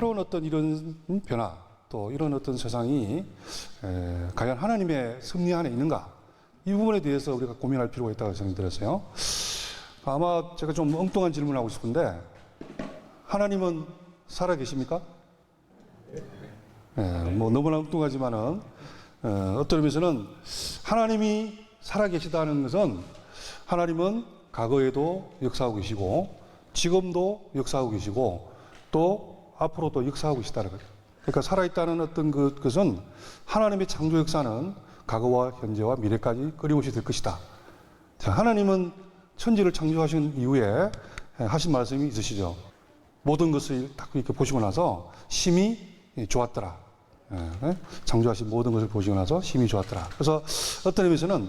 새로운 어떤 이런 변화, 또 이런 어떤 세상이 과연 하나님의 섭리 안에 있는가? 이 부분에 대해서 우리가 고민할 필요가 있다고 생각이 들었어요. 아마 제가 좀 엉뚱한 질문을 하고 싶은데, 하나님은 살아 계십니까? 뭐 너무나 엉뚱하지만은, 어떤 의미에서는 하나님이 살아 계시다는 것은 하나님은 과거에도 역사하고 계시고, 지금도 역사하고 계시고, 또 앞으로도 역사하고 계시다는 거죠. 그러니까 살아있다는 어떤 것은 하나님의 창조 역사는 과거와 현재와 미래까지 끊임없이 될 것이다. 자, 하나님은 천지를 창조하신 이후에 하신 말씀이 있으시죠. 모든 것을 딱 이렇게 보시고 나서 심히 좋았더라. 창조하신 모든 것을 보시고 나서 심히 좋았더라. 그래서 어떤 의미에서는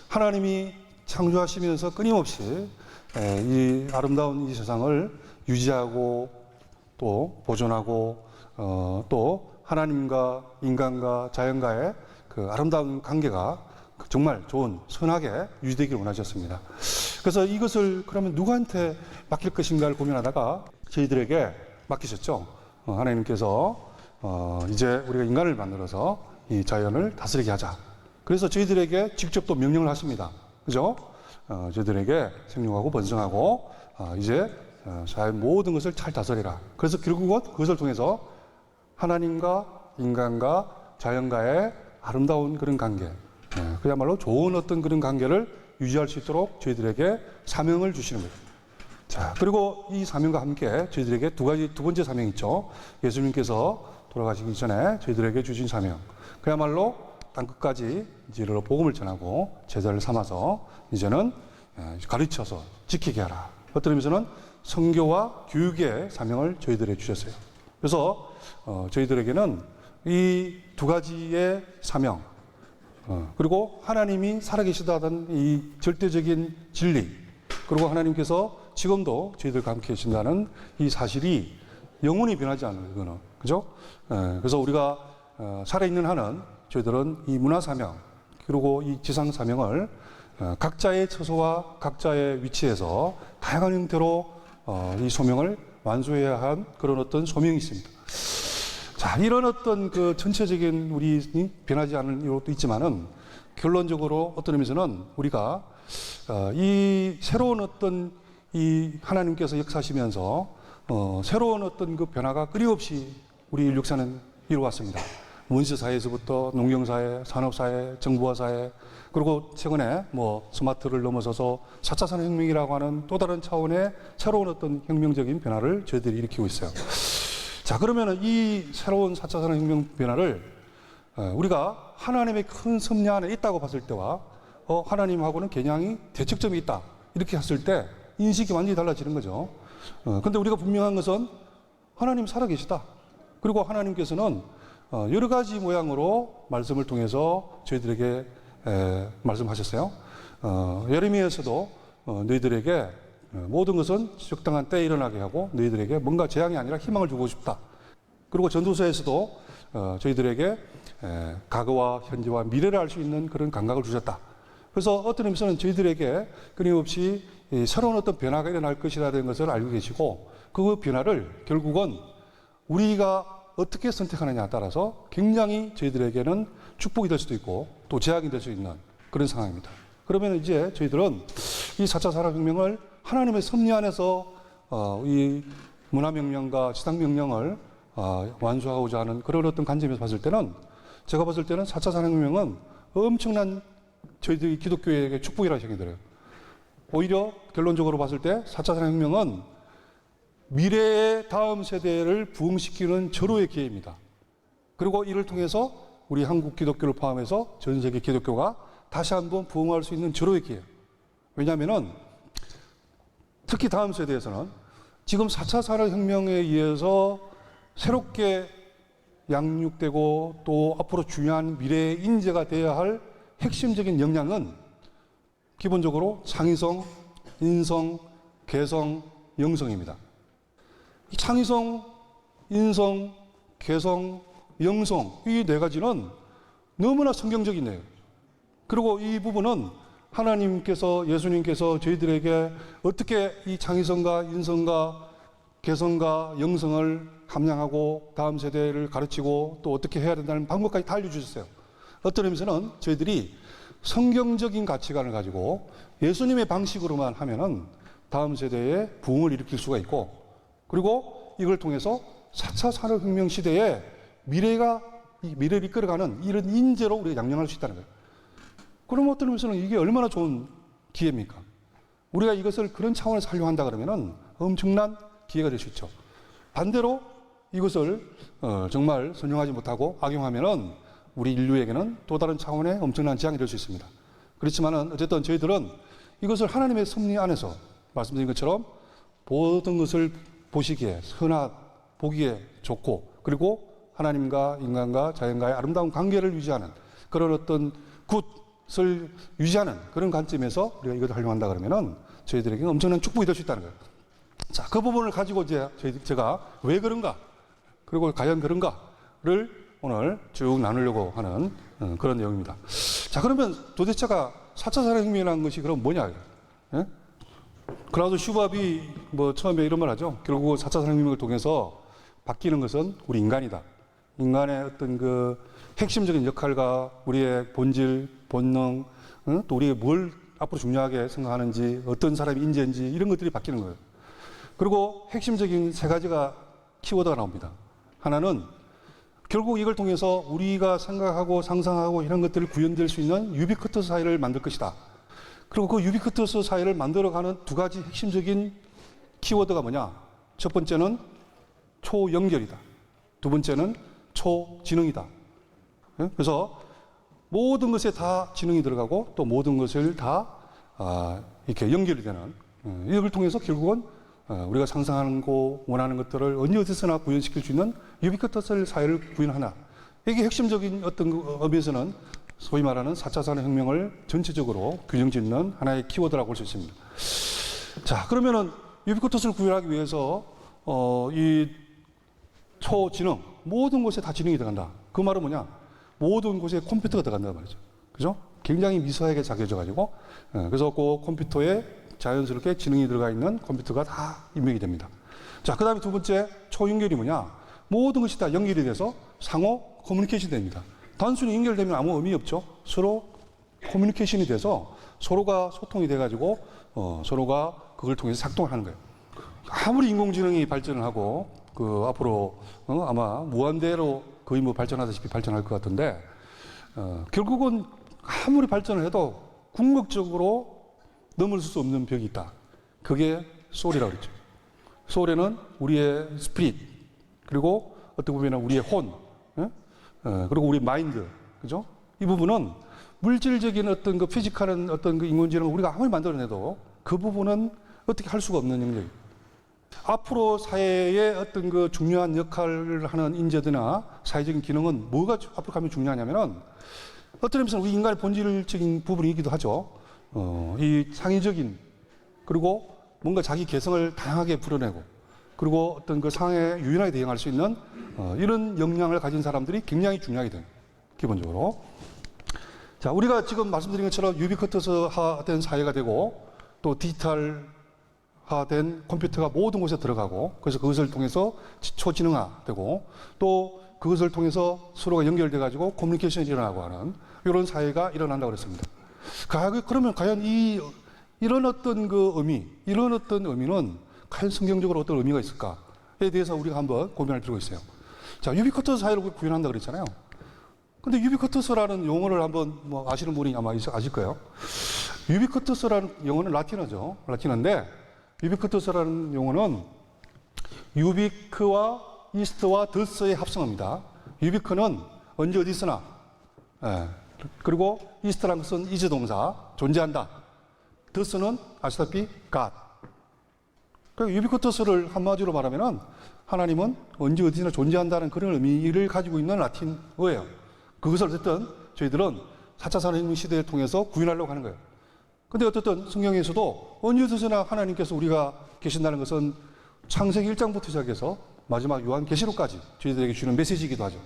하나님이 창조하시면서 끊임없이 이 아름다운 이 세상을 유지하고 또 보존하고 또 하나님과 인간과 자연과의 그 아름다운 관계가 정말 좋은 선하게 유지되기를 원하셨습니다. 그래서 이것을 그러면 누구한테 맡길 것인가를 고민하다가 저희들에게 맡기셨죠. 하나님께서 이제 우리가 인간을 만들어서 이 자연을 다스리게 하자. 그래서 저희들에게 직접 또 명령을 하십니다. 그죠? 저희들에게 생육하고 번성하고 이제 자연 모든 것을 잘 다스리라. 그래서 결국은 그것을 통해서 하나님과 인간과 자연과의 아름다운 그런 관계, 그야말로 좋은 어떤 그런 관계를 유지할 수 있도록 저희들에게 사명을 주시는 거예요. 자, 그리고 이 사명과 함께 저희들에게 두 번째 사명이 있죠. 예수님께서 돌아가시기 전에 저희들에게 주신 사명. 그야말로 땅끝까지 이제로 복음을 전하고 제자를 삼아서 이제는 가르쳐서 지키게 하라. 어떤 의미에서는 선교와 교육의 사명을 저희들에게 주셨어요. 그래서 저희들에게는 이 두 가지의 사명, 그리고 하나님이 살아계시다는 이 절대적인 진리, 그리고 하나님께서 지금도 저희들과 함께 계신다는 이 사실이 영원히 변하지 않는 거는, 그죠? 그래서 우리가 살아있는 한은 저희들은 이 문화 사명, 그리고 이 지상 사명을 각자의 처소와 각자의 위치에서 다양한 형태로 이 소명을 완수해야 한 그런 어떤 소명이 있습니다. 자, 이런 어떤 그 전체적인 우리 변하지 않은 이유도 있지만은 결론적으로 어떤 의미에서는 우리가 이 새로운 어떤 이 하나님께서 역사하시면서 새로운 어떤 그 변화가 끊임없이 우리 인류사는 이루어왔습니다. 문시사회에서부터 농경사회, 산업사회, 정보화사회, 그리고 최근에 뭐 스마트를 넘어서서 4차 산업혁명이라고 하는 또 다른 차원의 새로운 어떤 혁명적인 변화를 저희들이 일으키고 있어요. 자, 그러면은 이 새로운 4차 산업혁명 변화를 우리가 하나님의 큰 섭리 안에 있다고 봤을 때와 하나님하고는 겨냥이 대척점이 있다. 이렇게 했을 때 인식이 완전히 달라지는 거죠. 근데 우리가 분명한 것은 하나님 살아계시다. 그리고 하나님께서는 여러 가지 모양으로 말씀을 통해서 저희들에게 말씀하셨어요. 예레미야에서도 너희들에게 모든 것은 적당한 때에 일어나게 하고 너희들에게 뭔가 재앙이 아니라 희망을 주고 싶다. 그리고 전도서에서도 저희들에게 과거와 현재와 미래를 알 수 있는 그런 감각을 주셨다. 그래서 어떤 의미에서는 저희들에게 끊임없이 새로운 어떤 변화가 일어날 것이라는 것을 알고 계시고 그 변화를 결국은 우리가 어떻게 선택하느냐에 따라서 굉장히 저희들에게는 축복이 될 수도 있고 또 제약이 될 수 있는 그런 상황입니다. 그러면 이제 저희들은 이 4차 산업혁명을 하나님의 섭리 안에서 이 문화명령과 지상명령을 완수하고자 하는 그런 어떤 관점에서 봤을 때는 제가 봤을 때는 4차 산업혁명은 엄청난 저희들이 기독교에게 축복이라고 생각이 들어요. 오히려 결론적으로 봤을 때 4차 산업혁명은 미래의 다음 세대를 부흥시키는 절호의 기회입니다. 그리고 이를 통해서 우리 한국 기독교를 포함해서 전 세계 기독교가 다시 한번 부흥할 수 있는 절호의 기회. 왜냐하면은 특히 다음 세대에서는 지금 4차 산업혁명에 의해서 새롭게 양육되고 또 앞으로 중요한 미래의 인재가 되어야 할 핵심적인 역량은 기본적으로 창의성, 인성, 개성, 영성입니다. 이 창의성, 인성, 개성, 영성 이 네 가지는 너무나 성경적이네요. 그리고 이 부분은 하나님께서 예수님께서 저희들에게 어떻게 이 창의성과 인성과 개성과 영성을 함양하고 다음 세대를 가르치고 또 어떻게 해야 된다는 방법까지 다 알려주셨어요. 어떤 의미에서는 저희들이 성경적인 가치관을 가지고 예수님의 방식으로만 하면은 다음 세대에 부흥을 일으킬 수가 있고, 그리고 이걸 통해서 4차 산업혁명 시대에 미래를 이끌어가는 이런 인재로 우리가 양성할 수 있다는 거예요. 그럼 어떤 의미에서는 이게 얼마나 좋은 기회입니까? 우리가 이것을 그런 차원에서 활용한다 그러면은 엄청난 기회가 될 수 있죠. 반대로 이것을 정말 선용하지 못하고 악용하면은 우리 인류에게는 또 다른 차원의 엄청난 재앙이 될 수 있습니다. 그렇지만은 어쨌든 저희들은 이것을 하나님의 섭리 안에서 말씀드린 것처럼 모든 것을 보시기에 보기에 좋고, 그리고 하나님과 인간과 자연과의 아름다운 관계를 유지하는 그런 어떤 굿을 유지하는 그런 관점에서 우리가 이것을 활용한다 그러면은 저희들에게 엄청난 축복이 될 수 있다는 거예요. 자, 그 부분을 가지고 이제 제가 왜 그런가, 그리고 과연 그런가를 오늘 쭉 나누려고 하는 그런 내용입니다. 자, 그러면 도대체가 4차 산업혁명이라는 것이 그럼 뭐냐? 예? 클라우드 슈밥이 뭐 처음에 이런 말 하죠. 결국 4차 산업혁명을 통해서 바뀌는 것은 우리 인간이다. 인간의 어떤 그 핵심적인 역할과 우리의 본질, 본능, 또 우리가 뭘 앞으로 중요하게 생각하는지, 어떤 사람이 인재인지 이런 것들이 바뀌는 거예요. 그리고 핵심적인 세 가지가 키워드가 나옵니다. 하나는 결국 이걸 통해서 우리가 생각하고 상상하고 이런 것들을 구현될 수 있는 유비쿼터스 사회를 만들 것이다. 그리고 그 유비쿼터스 사회를 만들어가는 두 가지 핵심적인 키워드가 뭐냐? 첫 번째는 초연결이다. 두 번째는 초지능이다. 그래서 모든 것에 다 지능이 들어가고 또 모든 것을 다 이렇게 연결이 되는, 이걸 통해서 결국은 우리가 상상하는 거, 원하는 것들을 언제 어디서나 구현시킬 수 있는 유비쿼터스 사회를 구현하나. 이게 핵심적인 어떤 의미에서는 소위 말하는 4차 산업혁명을 전체적으로 균형짓는 하나의 키워드라고 볼 수 있습니다. 자, 그러면은 유비쿼터스를 구현하기 위해서 이 초지능, 모든 곳에 다 지능이 들어간다. 그 말은 뭐냐? 모든 곳에 컴퓨터가 들어간다는 말이죠. 그죠? 굉장히 미세하게 작용해져가지고, 그래서 그 컴퓨터에 자연스럽게 지능이 들어가 있는 컴퓨터가 다 입력이 됩니다. 자, 그 다음에 두 번째 초연결이 뭐냐? 모든 것이 다 연결이 돼서 상호 커뮤니케이션이 됩니다. 단순히 연결되면 아무 의미 없죠. 서로 커뮤니케이션이 돼서 서로가 소통이 돼가지고 서로가 그걸 통해서 작동을 하는 거예요. 아무리 인공지능이 발전을 하고 앞으로 아마 무한대로 거의 뭐 발전하다시피 발전할 것 같은데, 결국은 아무리 발전을 해도 궁극적으로 넘을 수 없는 벽이 있다. 그게 소울이라고 그랬죠. 소울에는 우리의 스피릿, 그리고 어떻게 보면 우리의 혼, 그리고 우리 마인드, 그죠? 이 부분은 물질적인 어떤 그 피지컬한 어떤 그 인공지능을 우리가 아무리 만들어내도 그 부분은 어떻게 할 수가 없는 영역이에요. 앞으로 사회의 어떤 그 중요한 역할을 하는 인재들이나 사회적인 기능은 뭐가 앞으로 가면 중요하냐면은 어떤 의미에서 우리 인간의 본질적인 부분이기도 하죠. 이 창의적인, 그리고 뭔가 자기 개성을 다양하게 풀어내고, 그리고 어떤 그 상황에 유연하게 대응할 수 있는 이런 역량을 가진 사람들이 굉장히 중요하게 돼요. 기본적으로. 자, 우리가 지금 말씀드린 것처럼 유비쿼터스화된 사회가 되고 또 디지털화된 컴퓨터가 모든 곳에 들어가고, 그래서 그것을 통해서 초지능화되고 또 그것을 통해서 서로가 연결돼 가지고 커뮤니케이션이 일어나고 하는 이런 사회가 일어난다고 그랬습니다. 그러면 과연 이런 어떤 그 이런 어떤 의미는 과연 성경적으로 어떤 의미가 있을까에 대해서 우리가 한번 고민할 필요가 있어요. 자, 유비쿼터스 사회를 구현한다 그랬잖아요. 근데 유비쿼터스라는 용어를 한번 뭐 아시는 분이 아마 아실 거예요. 유비쿼터스라는 용어는 라틴어인데 유비쿼터스라는 용어는 유비크와 이스트와 더스의 합성어입니다. 유비크는 언제 어디서나, 그리고 이스트라는 것은 이즈 동사, 존재한다. 더스는 아시다시피 God. 그러니까 유비쿼터스를 한마디로 말하면은 하나님은 언제 어디서나 존재한다는 그런 의미를 가지고 있는 라틴어예요. 그것을 어쨌든 저희들은 4차 산업혁명 시대를 통해서 구현하려고 하는 거예요. 근데 어쨌든 성경에서도 언제 어디서나 하나님께서 우리가 계신다는 것은 창세기 1장부터 시작해서 마지막 요한계시록까지 저희들에게 주는 메시지이기도 하죠.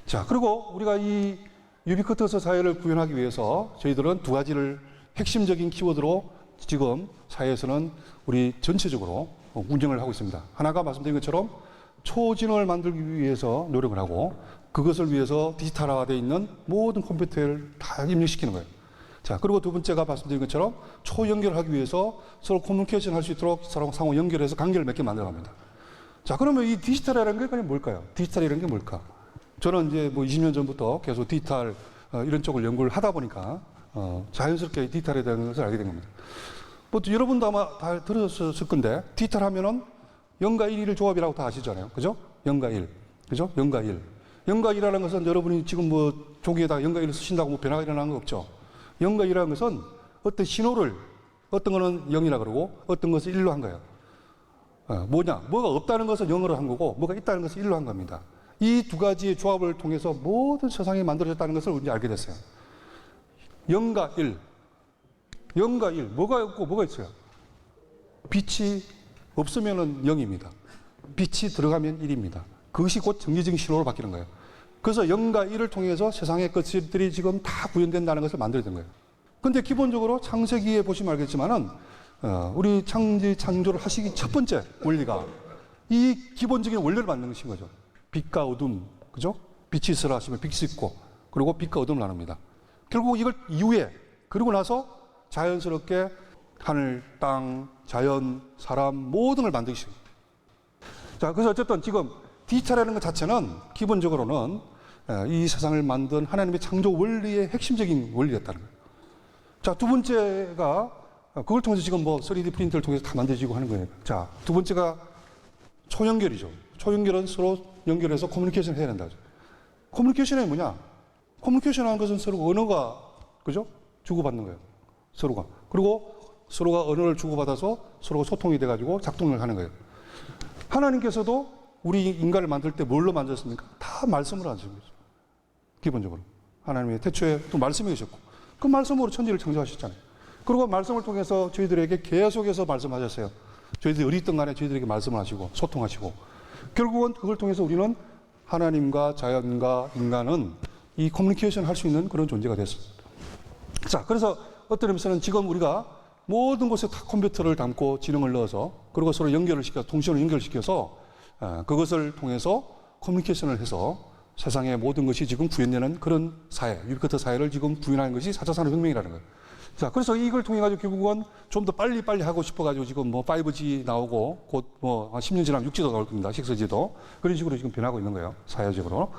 자, 그리고 우리가 이 유비쿼터스 사회를 구현하기 위해서 저희들은 두 가지를 핵심적인 키워드로 지금 사회에서는 우리 전체적으로 운영을 하고 있습니다. 하나가 말씀드린 것처럼 초진흥을 만들기 위해서 노력을 하고 그것을 위해서 디지털화되어 있는 모든 컴퓨터를 다 입력시키는 거예요. 자, 그리고 두 번째가 말씀드린 것처럼 초연결을 하기 위해서 서로 커뮤니케이션 할 수 있도록 서로 상호 연결해서 관계를 맺게 만들어 갑니다. 자, 그러면 이 디지털이라는 게 그냥 뭘까요? 디지털이라는 게 뭘까? 저는 이제 뭐 20년 전부터 계속 디지털 이런 쪽을 연구를 하다 보니까 자연스럽게 디지털에 대한 것을 알게 된 겁니다. 뭐 여러분도 아마 다 들으셨을 건데 디지털 하면은 0과 1을 조합이라고 다 아시잖아요. 그죠? 0과 1. 그죠? 0과 1. 0과 1이라는 것은 여러분이 지금 뭐 종이에다가 0과 1을 쓰신다고 뭐 변화가 일어나는 거 없죠. 0과 1이라는 것은 어떤 신호를 어떤 거는 0이라 그러고 어떤 것을 1로 한 거예요. 뭐냐? 뭐가 없다는 것은 0으로 한 거고 뭐가 있다는 것은 1로 한 겁니다. 이 두 가지의 조합을 통해서 모든 세상이 만들어졌다는 것을 우리 알게 됐어요. 0과 1. 0과 1. 뭐가 없고 뭐가 있어요? 빛이 없으면은 0입니다. 빛이 들어가면 1입니다. 그것이 곧 정기적인 신호로 바뀌는 거예요. 그래서 0과 1을 통해서 세상의 것들이 지금 다 구현된다는 것을 만들어진 거예요. 근데 기본적으로 창세기에 보시면 알겠지만은, 우리 창조를 하시기 첫 번째 원리가 이 기본적인 원리를 만드는 것인 거죠. 빛과 어둠, 그죠? 빛이 있으라 하시면 빛이 있고, 그리고 빛과 어둠을 나눕니다. 결국 이걸 이후에, 그리고 나서 자연스럽게 하늘, 땅, 자연, 사람 모든 걸 만들기 시작합니다. 자, 그래서 어쨌든 지금 디지털이라는 것 자체는 기본적으로는 이 세상을 만든 하나님의 창조 원리의 핵심적인 원리였다는 거예요. 자, 두 번째가 그걸 통해서 지금 뭐 3D 프린터를 통해서 다 만들어지고 하는 거예요. 자, 두 번째가 초연결이죠. 초연결은 서로 연결해서 커뮤니케이션을 해야 된다. 커뮤니케이션이 뭐냐? 커뮤니케이션하는 것은 서로 언어가, 그죠? 주고받는 거예요. 서로가. 그리고 서로가 언어를 주고받아서 서로가 소통이 돼가지고 작동을 하는 거예요. 하나님께서도 우리 인간을 만들 때 뭘로 만드셨습니까? 다 말씀으로 하신 거죠. 기본적으로. 하나님의 태초에 또 말씀이 계셨고, 그 말씀으로 천지를 창조하셨잖아요. 그리고 말씀을 통해서 저희들에게 계속해서 말씀하셨어요. 저희들이 어디 있든 간에 저희들에게 말씀을 하시고, 소통하시고, 결국은 그걸 통해서 우리는 하나님과 자연과 인간은 이 커뮤니케이션 할 수 있는 그런 존재가 됐습니다. 자, 그래서 어떤 의미에서는 지금 우리가 모든 곳에 다 컴퓨터를 담고 지능을 넣어서 그리고 서로 연결을 시켜서 통신을 연결시켜서 그것을 통해서 커뮤니케이션을 해서 세상의 모든 것이 지금 구현되는 그런 사회, 유비쿼터 사회를 지금 구현하는 것이 4차 산업혁명이라는 거예요. 자, 그래서 이걸 통해 가지고 결국은 좀 더 빨리 하고 싶어 가지고 지금 뭐 5G 나오고 곧 뭐 10년 지나면 6G도 나올 겁니다. 6G도. 그런 식으로 지금 변하고 있는 거예요. 사회적으로.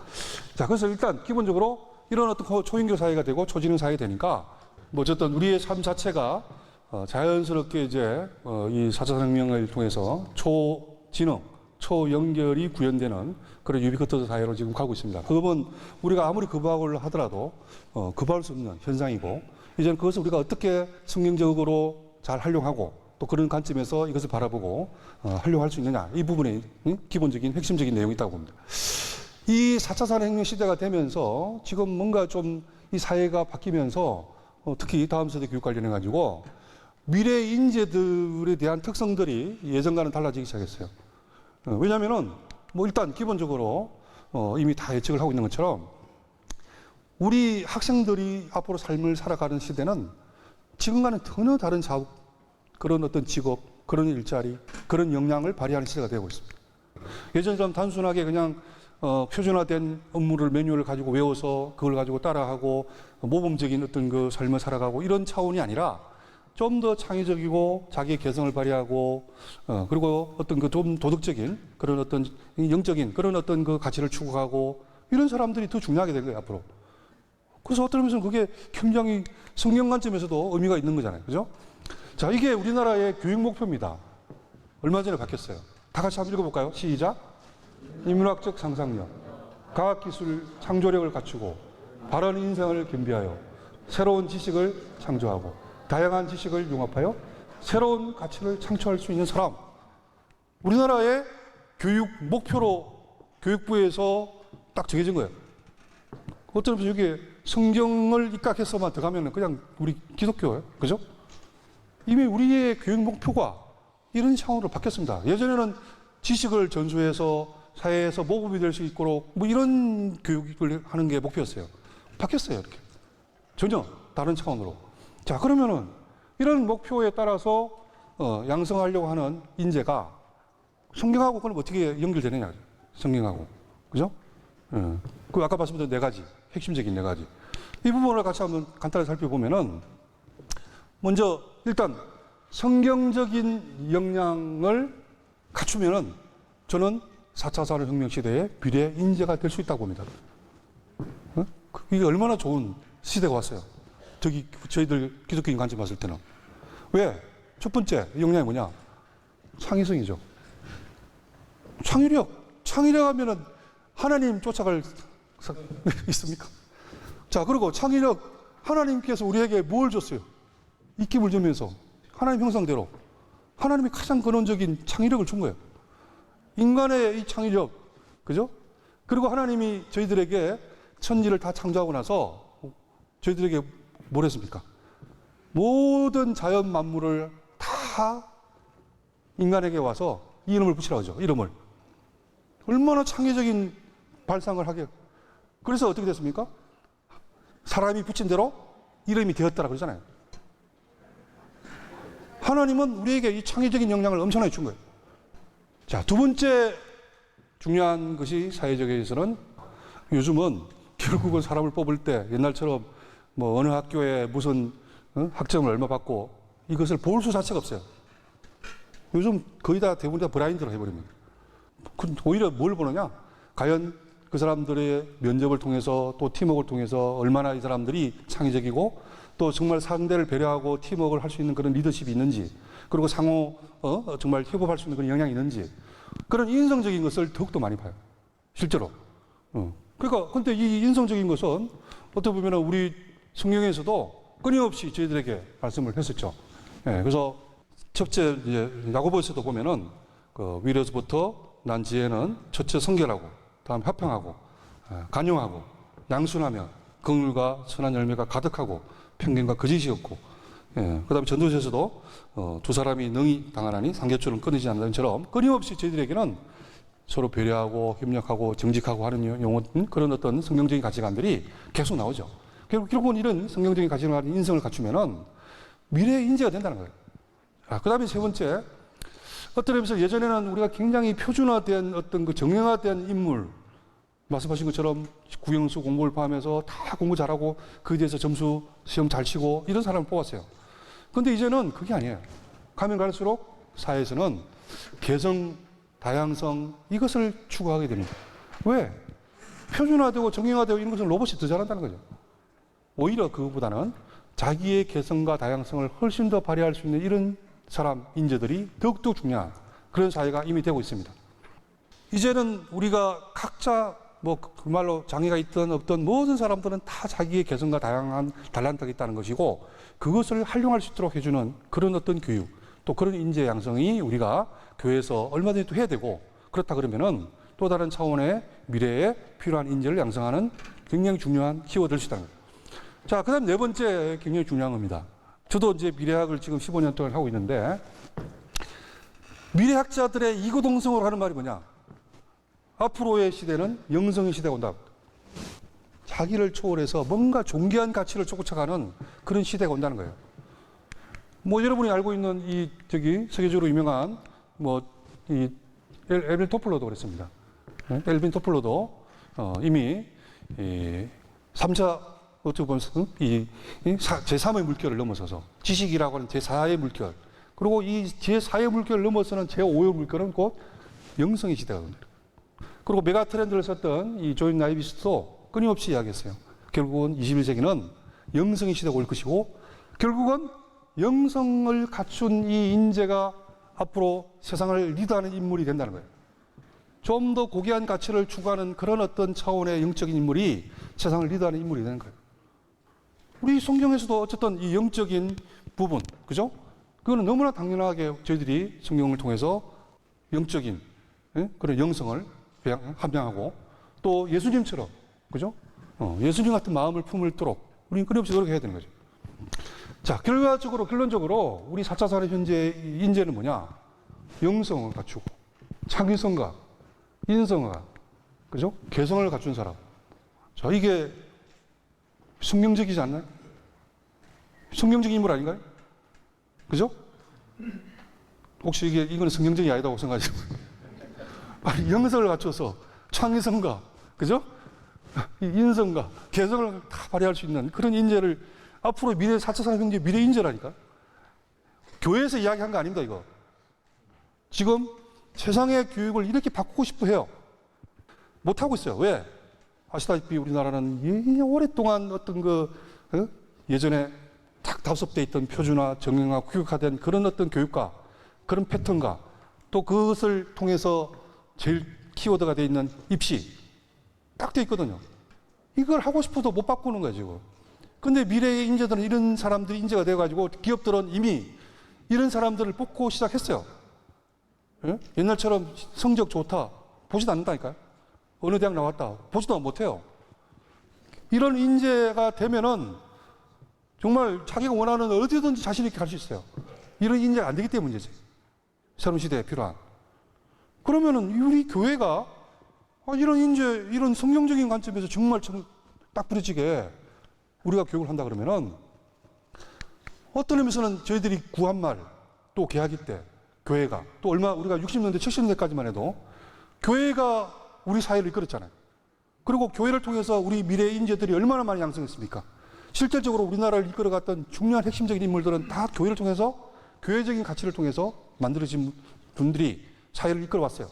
자, 그래서 일단 기본적으로 이런 어떤 초연결 사회가 되고 초지능 사회가 되니까 뭐 어쨌든 우리의 삶 자체가 자연스럽게 이제 이 4차 산업혁명을 통해서 초지능, 초연결이 구현되는 그런 유비쿼터 사회로 지금 가고 있습니다. 그건 우리가 아무리 거부하고 하더라도 거부할 수 없는 현상이고, 이제는 그것을 우리가 어떻게 성경적으로 잘 활용하고 또 그런 관점에서 이것을 바라보고 활용할 수 있느냐, 이 부분에 기본적인 핵심적인 내용이 있다고 봅니다. 이 4차 산업혁명 시대가 되면서 지금 뭔가 좀 이 사회가 바뀌면서 특히 다음 세대 교육 관련해 가지고 미래 인재들에 대한 특성들이 예전과는 달라지기 시작했어요. 왜냐하면은 뭐 일단 기본적으로 이미 다 예측을 하고 있는 것처럼 우리 학생들이 앞으로 삶을 살아가는 시대는 지금과는 전혀 다른 자업, 그런 어떤 직업, 그런 일자리, 그런 역량을 발휘하는 시대가 되고 있습니다. 예전처럼 단순하게 그냥 표준화된 업무를 매뉴얼을 가지고 외워서 그걸 가지고 따라하고 모범적인 어떤 그 삶을 살아가고 이런 차원이 아니라 좀 더 창의적이고 자기의 개성을 발휘하고 그리고 어떤 그 좀 도덕적인 그런 어떤 영적인 그런 어떤 그 가치를 추구하고 이런 사람들이 더 중요하게 된 거예요, 앞으로. 그래서 어떤 의미에서는 그게 굉장히 성경 관점에서도 의미가 있는 거잖아요. 그죠? 자, 이게 우리나라의 교육 목표입니다. 얼마 전에 바뀌었어요. 다 같이 한번 읽어볼까요? 시작. 인문학적 상상력, 과학기술 창조력을 갖추고 바른 인생을 겸비하여 새로운 지식을 창조하고 다양한 지식을 융합하여 새로운 가치를 창출할 수 있는 사람. 우리나라의 교육 목표로 교육부에서 딱 정해진 거예요. 어떤 의미에서 여기에 성경을 입각해서만 들어가면 그냥 우리 기독교예요. 그죠? 이미 우리의 교육 목표가 이런 차원으로 바뀌었습니다. 예전에는 지식을 전수해서 사회에서 모범이 될 수 있도록 뭐 이런 교육을 하는 게 목표였어요. 바뀌었어요, 이렇게. 전혀 다른 차원으로. 자, 그러면은 이런 목표에 따라서 양성하려고 하는 인재가 성경하고 그럼 어떻게 연결되느냐? 성경하고. 그죠? 예. 그 아까 말씀드린 네 가지, 핵심적인 네 가지. 이 부분을 같이 한번 간단히 살펴보면은, 먼저 일단 성경적인 역량을 갖추면은 저는 4차 산업혁명 시대의 비례 인재가 될 수 있다고 봅니다. 어? 이게 얼마나 좋은 시대가 왔어요. 저희들 기독교인 관점 봤을 때는. 왜? 첫 번째 역량이 뭐냐? 창의성이죠. 창의력 하면은 하나님 쫓아갈 있습니까? 자, 그리고 창의력, 하나님께서 우리에게 뭘 줬어요? 입김을 주면서 하나님 형상대로 하나님이 가장 근원적인 창의력을 준 거예요. 인간의 이 창의력, 그죠? 그리고 하나님이 저희들에게 천지를 다 창조하고 나서 저희들에게 뭘 했습니까? 모든 자연 만물을 다 인간에게 와서 이름을 붙이라고 하죠. 이름을. 얼마나 창의적인 발상을 하게. 그래서 어떻게 됐습니까? 사람이 붙인 대로 이름이 되었다라고 그러잖아요. 하나님은 우리에게 이 창의적인 역량을 엄청나게 준 거예요. 자, 두 번째 중요한 것이 사회적에서는 요즘은 결국은 사람을 뽑을 때 옛날처럼 뭐 어느 학교에 무슨 학점을 얼마 받고 이것을 볼 수 자체가 없어요. 요즘 거의 다 대부분 다 브라인드로 해버립니다. 오히려 뭘 보느냐? 과연 그 사람들의 면접을 통해서 또 팀워크를 통해서 얼마나 이 사람들이 창의적이고 또 정말 상대를 배려하고 팀워크를 할 수 있는 그런 리더십이 있는지, 그리고 상호 정말 협업할 수 있는 그런 역량이 있는지, 그런 인성적인 것을 더욱더 많이 봐요. 실제로. 그러니까 근데 이 인성적인 것은 어떻게 보면 우리 성경에서도 끊임없이 저희들에게 말씀을 했었죠. 예, 그래서 첫째 이제 야고보서도 보면은 그 위로서부터 난 지혜는 첫째 성결하고, 다음 화평하고, 간용하고, 양순하며, 긍휼과 선한 열매가 가득하고, 편견과 거짓이 없고, 예, 그 다음에 전도서에서도 두 사람이 능히 당하나니 삼겹줄은 끊이지 않는 것처럼 끊임없이 저희들에게는 서로 배려하고 협력하고 정직하고 하는 용어, 그런 어떤 성경적인 가치관들이 계속 나오죠. 결국은 이런 성경적인 가치관과 인성을 갖추면은 미래의 인재가 된다는 거예요. 그 다음에 세 번째, 어떤 의미에서 예전에는 우리가 굉장히 표준화된 어떤 그 정형화된 인물, 말씀하신 것처럼 국영수 공부를 포함해서 다 공부 잘하고 그에 대해서 점수 시험 잘 치고 이런 사람을 뽑았어요. 근데 이제는 그게 아니에요. 가면 갈수록 사회에서는 개성, 다양성 이것을 추구하게 됩니다. 왜? 표준화되고 정형화되고 이런 것은 로봇이 더 잘한다는 거죠. 오히려 그거보다는 자기의 개성과 다양성을 훨씬 더 발휘할 수 있는 이런 사람, 인재들이 더욱더 중요한 그런 사회가 이미 되고 있습니다. 이제는 우리가 각자 그 말로 장애가 있든 없든 모든 사람들은 다 자기의 개성과 다양한 달란트가 있다는 것이고 그것을 활용할 수 있도록 해주는 그런 어떤 교육, 또 그런 인재 양성이 우리가 교회에서 얼마든지 또 해야 되고, 그렇다 그러면은 또 다른 차원의 미래에 필요한 인재를 양성하는 굉장히 중요한 키워드일 수 있다는 거예요. 자, 그 다음 네 번째 굉장히 중요한 겁니다. 저도 이제 미래학을 지금 15년 동안 하고 있는데, 미래학자들의 이구동성으로 하는 말이 뭐냐? 앞으로의 시대는 영성의 시대가 온다. 자기를 초월해서 뭔가 존귀한 가치를 쫓아가는 그런 시대가 온다는 거예요. 뭐 여러분이 알고 있는 세계적으로 유명한 이 엘빈 토플러도 그랬습니다. 엘빈 토플러도 이미 3차 어떻게 보면 제3의 물결을 넘어서서 지식이라고 하는 제4의 물결, 그리고 이 제4의 물결을 넘어서는 제5의 물결은 곧 영성의 시대가 온다. 그리고 메가 트렌드를 썼던 이 조인 나이비스도 끊임없이 이야기했어요. 결국은 21세기는 영성의 시대가 올 것이고, 결국은 영성을 갖춘 이 인재가 앞으로 세상을 리드하는 인물이 된다는 거예요. 좀 더 고귀한 가치를 추구하는 그런 어떤 차원의 영적인 인물이 세상을 리드하는 인물이 되는 거예요. 우리 성경에서도 어쨌든 이 영적인 부분, 그죠? 그거는 너무나 당연하게 저희들이 성경을 통해서 영적인 그런 영성을 함양하고, 또 예수님처럼, 그죠? 예수님 같은 마음을 품을도록 우리는 끊임없이 노력해야 되는 거죠. 자, 결론적으로 우리 4차 산업 현재 인재는 뭐냐? 영성을 갖추고, 창의성과 인성과, 그죠? 개성을 갖춘 사람. 자, 이게 성경적이지 않나요? 성경적인 인물 아닌가요? 그죠? 혹시 이건 성경적이 아니다고 생각하시나요? 아니, 영성을 갖춰서 창의성과, 그죠? 인성과 개성을 다 발휘할 수 있는 그런 인재를 앞으로 미래 4차 산업경제 미래 인재라니까. 교회에서 이야기한 거 아닙니다, 이거. 지금 세상의 교육을 이렇게 바꾸고 싶어 해요. 못하고 있어요. 왜? 아시다시피 우리나라는 오랫동안 어떤 예전에 딱 답습되어 있던 표준화, 정형화, 규격화된 그런 어떤 교육과 그런 패턴과 또 그것을 통해서 제일 키워드가 되어 있는 입시 딱 되어 있거든요. 이걸 하고 싶어도 못 바꾸는 거예요, 지금. 근데 미래의 인재들은 이런 사람들이 인재가 되어가지고 기업들은 이미 이런 사람들을 뽑고 시작했어요. 예? 옛날처럼 성적 좋다 보지도 않는다니까요. 어느 대학 나왔다 보지도 못해요. 이런 인재가 되면은 정말 자기가 원하는 어디든지 자신 있게 갈 수 있어요. 이런 인재가 안 되기 때문에 문제지. 새로운 시대에 필요한. 그러면은 우리 교회가 이런 인재, 이런 성경적인 관점에서 정말 딱 부딪히게 우리가 교육을 한다 그러면은 어떤 의미에서는 저희들이 구한 말, 또 개학기 때 교회가 또 얼마 우리가 60년대, 70년대까지만 해도 교회가 우리 사회를 이끌었잖아요. 그리고 교회를 통해서 우리 미래의 인재들이 얼마나 많이 양성했습니까? 실질적으로 우리나라를 이끌어갔던 중요한 핵심적인 인물들은 다 교회를 통해서 교회적인 가치를 통해서 만들어진 분들이 사회를 이끌어왔어요.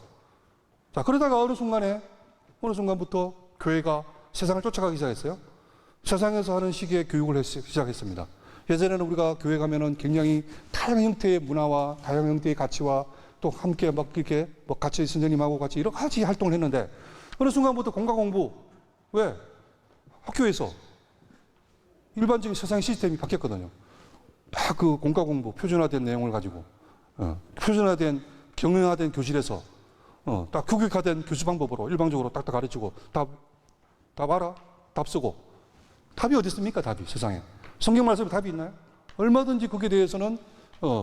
자, 그러다가 어느 순간부터 교회가 세상을 쫓아가기 시작했어요. 세상에서 하는 식의 교육을 시작했습니다. 예전에는 우리가 교회 가면은 굉장히 다양한 형태의 문화와 다양한 형태의 가치와 또 함께 막 이렇게 같이 선생님하고 같이 여러 가지 활동을 했는데 어느 순간부터 공과 공부, 왜? 학교에서 일반적인 세상 시스템이 바뀌었거든요. 다 그 공과 공부, 표준화된 내용을 가지고, 표준화된, 경영화된 교실에서, 딱 규격화된 교수 방법으로 일방적으로 딱딱 가르치고, 답 알아? 답 쓰고. 답이 어디 있습니까, 답이, 세상에. 성경 말씀에 답이 있나요? 얼마든지 거기에 대해서는,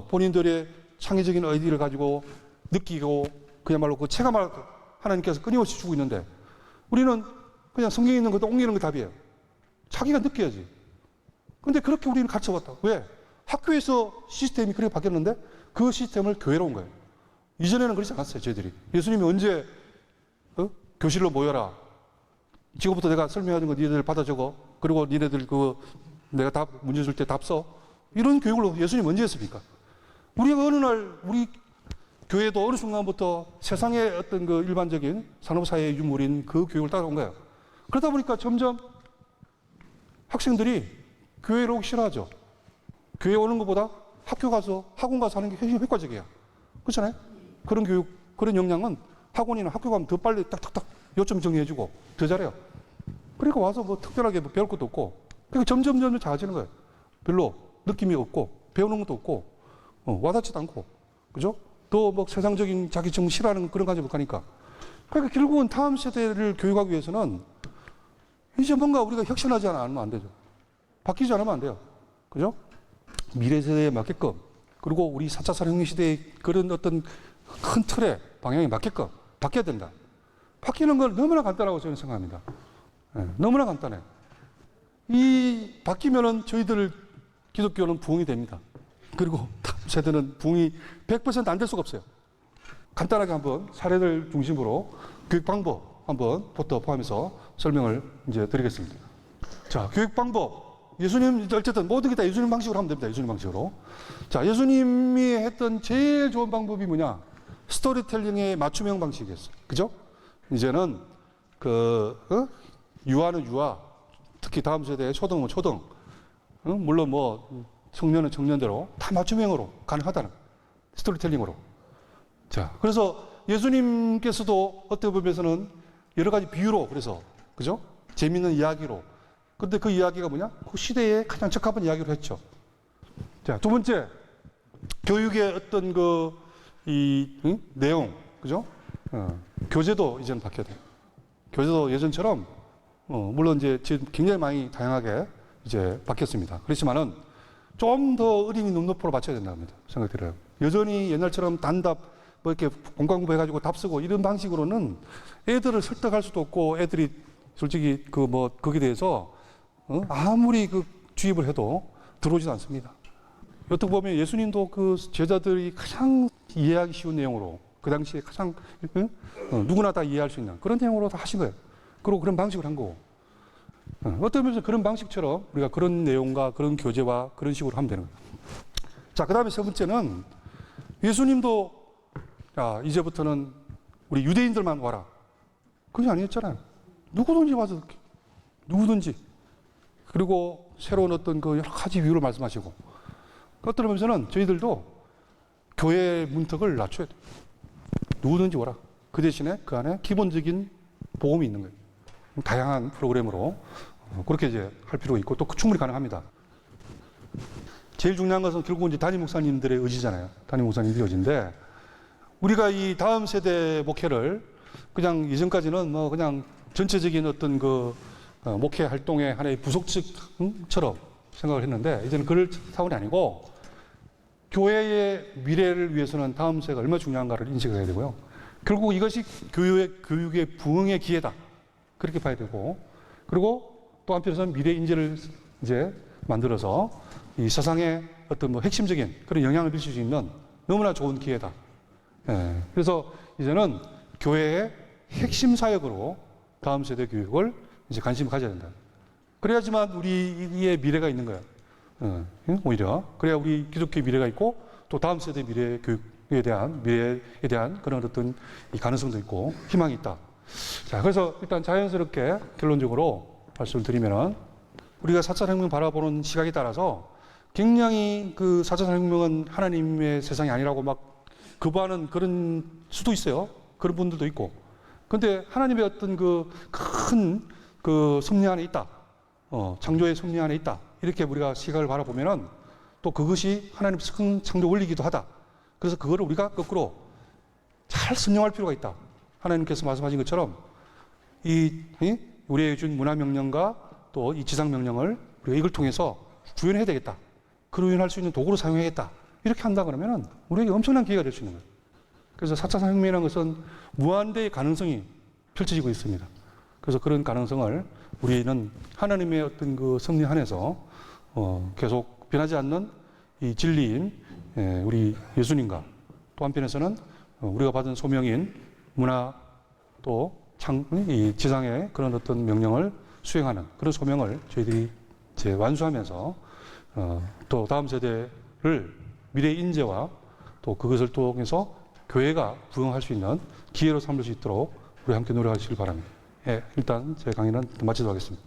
본인들의 창의적인 아이디어를 가지고 느끼고, 그야말로 그 체감을 하나님께서 끊임없이 주고 있는데, 우리는 그냥 성경에 있는 것도 옮기는 게 답이에요. 자기가 느껴야지. 근데 그렇게 우리는 가르쳐왔다. 왜? 학교에서 시스템이 그렇게 바뀌었는데 그 시스템을 교회로 온 거예요. 이전에는 그렇지 않았어요, 저희들이. 예수님이 언제 교실로 모여라. 지금부터 내가 설명하는 거 니네들 받아 적어. 그리고 니네들 내가 답 문제 줄 때 답 써. 이런 교육을 예수님 언제 했습니까? 우리가 어느 날 우리 교회도 어느 순간부터 세상의 어떤 그 일반적인 산업사회의 유물인 그 교육을 따라온 거예요. 그러다 보니까 점점 학생들이 교회로 오기 싫어하죠. 교회 오는 것보다 학교 가서 학원 가서 하는 게 훨씬 효과적이에요. 그렇잖아요? 그런 교육, 그런 역량은 학원이나 학교 가면 더 빨리 딱딱딱 요점 정리해주고 더 잘해요. 그러니까 와서 뭐 특별하게 뭐 배울 것도 없고 그러니까 점점 작아지는 거예요. 별로 느낌이 없고 배우는 것도 없고 와닿지도 않고 그죠? 또 뭐 세상적인 자기 정 싫어하는 그런 가지고 가니까 그러니까 결국은 다음 세대를 교육하기 위해서는 이제 뭔가 우리가 혁신하지 않으면 안 되죠. 바뀌지 않으면 안 돼요. 그죠? 미래 세대에 맞게끔 그리고 우리 4차 산업혁명 시대의 그런 어떤 큰 틀의 방향에 맞게끔 바뀌어야 된다. 바뀌는 건 너무나 간단하고 저는 생각합니다. 네, 너무나 간단해. 이 바뀌면은 저희들 기독교는 부흥이 됩니다. 그리고 다음 세대는 부흥이 100% 안 될 수가 없어요. 간단하게 한번 사례를 중심으로 교육 방법 한번 부터 포함해서 설명을 이제 드리겠습니다. 자, 교육 방법. 예수님, 어쨌든 모든 게 다 예수님 방식으로 하면 됩니다. 예수님 방식으로. 자, 예수님이 했던 제일 좋은 방법이 뭐냐? 스토리텔링의 맞춤형 방식이었어요. 그죠? 이제는 유아는 유아, 특히 다음 세대의 초등은 초등, 물론 뭐 청년은 청년대로 다 맞춤형으로 가능하다는 스토리텔링으로. 자, 그래서 예수님께서도 어떻게 보면은 여러 가지 비유로 그래서 그죠? 재미있는 이야기로. 근데 그 이야기가 뭐냐? 그 시대에 가장 적합한 이야기로 했죠. 자, 두 번째 교육의 어떤 내용, 그죠? 교재도 이제는 바뀌어야 돼요. 교재도 예전처럼 물론 이제 지금 굉장히 많이 다양하게 이제 바뀌었습니다. 그렇지만은 좀 더 어린이 눈높이로 맞춰야 된다고 합니다. 생각이 들어요. 여전히 옛날처럼 단답 뭐 이렇게 공강공부 해가지고 답 쓰고 이런 방식으로는 애들을 설득할 수도 없고 애들이 솔직히 거기에 대해서 아무리 주입을 해도 들어오지도 않습니다. 어떻게 보면 예수님도 그 제자들이 가장 이해하기 쉬운 내용으로 그 당시에 가장 누구나 다 이해할 수 있는 그런 내용으로 다 하신 거예요. 그리고 그런 방식을 한 거고. 어떤 면에서 그런 방식처럼 우리가 그런 내용과 그런 교재와 그런 식으로 하면 되는 거예요. 자, 그 다음에 세 번째는 예수님도 야, 이제부터는 우리 유대인들만 와라. 그게 아니었잖아요. 누구든지 와서 누구든지. 그리고 새로운 어떤 그 여러 가지 이유를 말씀하시고 어떤 면에서는 저희들도 교회의 문턱을 낮춰야 돼요. 누구든지 오라. 그 대신에 그 안에 기본적인 복음이 있는 거예요. 다양한 프로그램으로 그렇게 이제 할 필요가 있고 또 충분히 가능합니다. 제일 중요한 것은 결국 이제 담임 목사님들의 의지잖아요. 담임 목사님들의 의지인데 우리가 이 다음 세대 목회를 그냥 이전까지는 뭐 그냥 전체적인 어떤 그 목회 활동의 하나의 부속직처럼 생각을 했는데 이제는 그럴 차원이 아니고 교회의 미래를 위해서는 다음 세대가 얼마나 중요한가를 인식해야 되고요. 결국 이것이 교육의 부흥의 기회다. 그렇게 봐야 되고 그리고 또 한편에서는 미래 인재를 이제 만들어서 이 세상에 어떤 뭐 핵심적인 그런 영향을 미칠 수 있는 너무나 좋은 기회다. 예. 그래서 이제는 교회의 핵심 사역으로 다음 세대 교육을 이제 관심을 가져야 된다. 그래야지만 우리의 미래가 있는 거야. 오히려 그래야 우리 기독교의 미래가 있고 또 다음 세대 미래 교육에 대한 미래에 대한 그런 어떤 이 가능성도 있고 희망이 있다. 자, 그래서 일단 자연스럽게 결론적으로 말씀을 드리면은 우리가 4차 혁명 바라보는 시각에 따라서 굉장히 그 4차 혁명은 하나님의 세상이 아니라고 막 거부하는 그런 수도 있어요. 그런 분들도 있고. 근데 하나님의 어떤 그 큰 그 섭리 안에 있다. 창조의 섭리 안에 있다. 이렇게 우리가 시각을 바라보면은 또 그것이 하나님의 큰 창조 원리이기도 하다. 그래서 그거를 우리가 거꾸로 잘 순종할 필요가 있다. 하나님께서 말씀하신 것처럼 우리에게 준 문화명령과 또 이 지상명령을 우리가 이걸 통해서 구현해야 되겠다. 구현할 수 있는 도구로 사용해야겠다. 이렇게 한다 그러면은 우리에게 엄청난 기회가 될 수 있는 거예요. 그래서 4차 혁명이라는 것은 무한대의 가능성이 펼쳐지고 있습니다. 그래서 그런 가능성을 우리는 하나님의 어떤 그 섭리 안에서 계속 변하지 않는 이 진리인 우리 예수님과 또 한편에서는 우리가 받은 소명인 문화 또 이 지상의 그런 어떤 명령을 수행하는 그런 소명을 저희들이 이제 완수하면서 또 다음 세대를 미래의 인재와 또 그것을 통해서 교회가 부흥할 수 있는 기회로 삼을 수 있도록 우리 함께 노력하시길 바랍니다. 예, 일단 제 강의는 마치도록 하겠습니다.